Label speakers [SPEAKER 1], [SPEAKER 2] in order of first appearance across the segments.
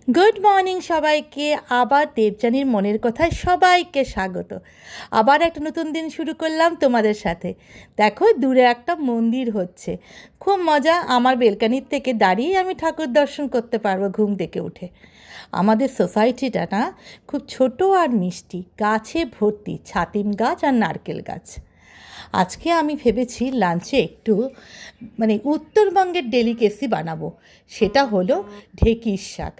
[SPEAKER 1] Good morning সবাইকে। আবার দেবযানীর মনের কথায় সবাইকে স্বাগত। আবার একটা নতুন দিন শুরু করলাম তোমাদের সাথে। দেখো দূরে একটা মন্দির হচ্ছে, খুব মজা। আমার বেলকানির থেকে দাঁড়িয়ে আমি ঠাকুর দর্শন করতে পারবো ঘুম থেকে উঠে। আমাদের সোসাইটিটা না খুব ছোট আর মিষ্টি, গাছে ভর্তি, ছাতিম গাছ আর নারকেল গাছ। আজকে আমি ভেবেছি লাঞ্চে একটু উত্তরবঙ্গের ডেলিকেসি বানাবো। সেটা হলো ঢেঁকির শাক।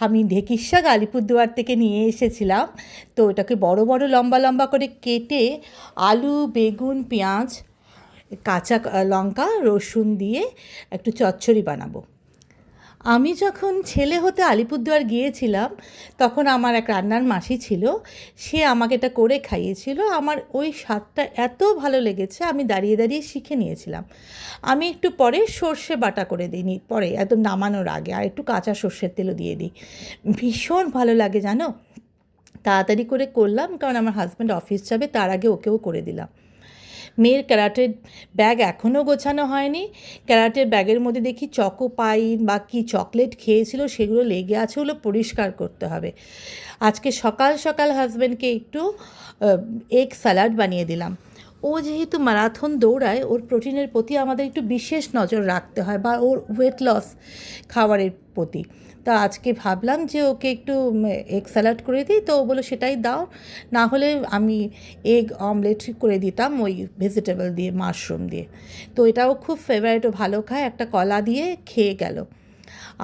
[SPEAKER 1] আমি ঢেঁকির শাক আলিপুরদুয়ার থেকে নিয়ে এসেছিলাম। তো ওটাকে বড় বড় লম্বা লম্বা করে কেটে আলু, বেগুন, পেঁয়াজ, কাঁচা লঙ্কা, রসুন দিয়ে একটু চচ্চড়ি বানাবো। আমি যখন ছেলে হতে আলিপুরদুয়ার গিয়েছিলাম তখন আমার এক রান্নার মাসি ছিল, সে আমাকে এটা করে খাইয়েছিল। আমার ওই স্বাদটা এত ভালো লেগেছে, আমি দাঁড়িয়ে দাঁড়িয়ে শিখে নিয়েছিলাম। আমি একটু পরে সর্ষে বাটা করে দিই, পরে একদম নামানোর আগে আর একটু কাঁচা সর্ষের তেলও দিয়ে দিই। ভীষণ ভালো লাগে জানো। তাড়াতাড়ি করে করলাম কারণ আমার হাজব্যান্ড অফিস যাবে, তার আগে ওকেও করে দিলাম। মেয়ের ক্যারাটের ব্যাগ এখনও গোছানো হয়নি। ক্যারাটের ব্যাগের মধ্যে দেখি চকো পাই বা কি চকলেট খেয়েছিল, সেগুলো লেগে আছে, ওগুলো পরিষ্কার করতে হবে। আজকে সকাল সকাল হাজব্যান্ডকে একটু এগ স্যালাড বানিয়ে দিলাম। ও যেহেতু ম্যারাথন দৌড়ায়, ওর প্রোটিনের প্রতি আমাদের একটু বিশেষ নজর রাখতে হয়, বা ওর ওয়েট লস খাবারের প্রতি। তা আজকে ভাবলাম যে ওকে একটু এগ স্যালাড করে দিই, তো ও বলো সেটাই দাও। না হলে আমি এগ অমলেট করে দিতাম ওই ভেজিটেবল দিয়ে, মাশরুম দিয়ে। তো এটাও খুব ফেভারিট, ও ভালো খায়, একটা কলা দিয়ে খেয়ে গেল।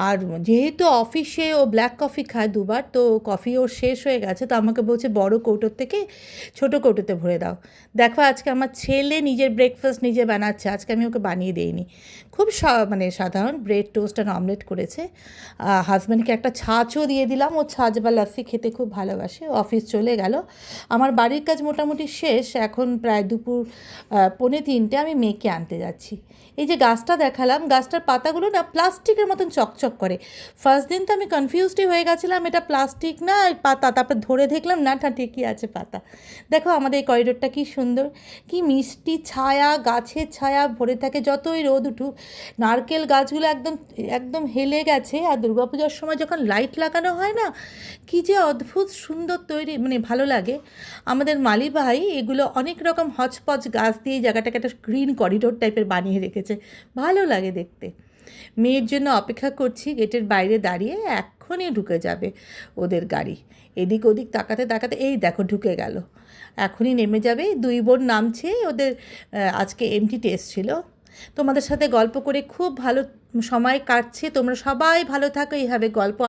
[SPEAKER 1] আর যেহেতু অফিসে ও ব্ল্যাক কফি খায় দুবার, তো কফি ওর শেষ হয়ে গেছে, তো আমাকে বলছে বড় কৌটোর থেকে ছোট কৌটোতে ভরে দাও। দেখো আজকে আমার ছেলে নিজের ব্রেকফাস্ট নিজে বানাচ্ছে, আজকে আমি ওকে বানিয়ে দিইনি। খুব সাধারণ ব্রেড টোস্ট আর অমলেট করেছে। হাজব্যান্ডকে একটা ছাঁচও দিয়ে দিলাম, ও ছাঁচ বা লাস্সি খেতে খুব ভালোবাসে। অফিস চলে গেল। আমার বাড়ির কাজ মোটামুটি শেষ, এখন প্রায় দুপুর 2:45 আমি মেয়েকে আনতে যাচ্ছি। এই যে গাছটা দেখালাম, গাছটার পাতাগুলো না প্লাস্টিকের মতন চকচক করে। ফার্স্ট দিন তো আমি কনফিউজডই হয়ে গেছিলাম, এটা প্লাস্টিক না পাতা। তারপর ধরে দেখলাম না, ঠিকই আছে পাতা। দেখো আমাদের এই করিডোরটা কী সুন্দর, কি মিষ্টি ছায়া, গাছের ছায়া ভরে থাকে যতই রোদ উঠুক। নারকেল গাছগুলো একদম একদম হেলে গেছে। আর দুর্গাপূজার সময় যখন লাইট লাগানো হয় না, কী যে অদ্ভুত সুন্দর তৈরি, ভালো লাগে। আমাদের মালি ভাই এগুলো অনেক রকম হচপচ গাছ দিয়ে জায়গাটাকে একটা গ্রিন করিডোর টাইপের বানিয়ে রেখেছে, ভালো লাগে দেখতে। মেয়ের জন্য অপেক্ষা করছি গেটের বাইরে দাঁড়িয়ে, এক্ষুনি ঢুকে যাবে ওদের গাড়ি। এদিক ওদিক তাকাতে তাকাতে এই দেখো ঢুকে গেল, এখনই নেমে যাবে। দুই বোন নামছে, ওদের আজকে এমটি টেস্ট ছিল। তোমাদের সাথে গল্প করে খুব ভালো সময় কাটছে। তোমরা সবাই ভালো থাকো, এইভাবে গল্প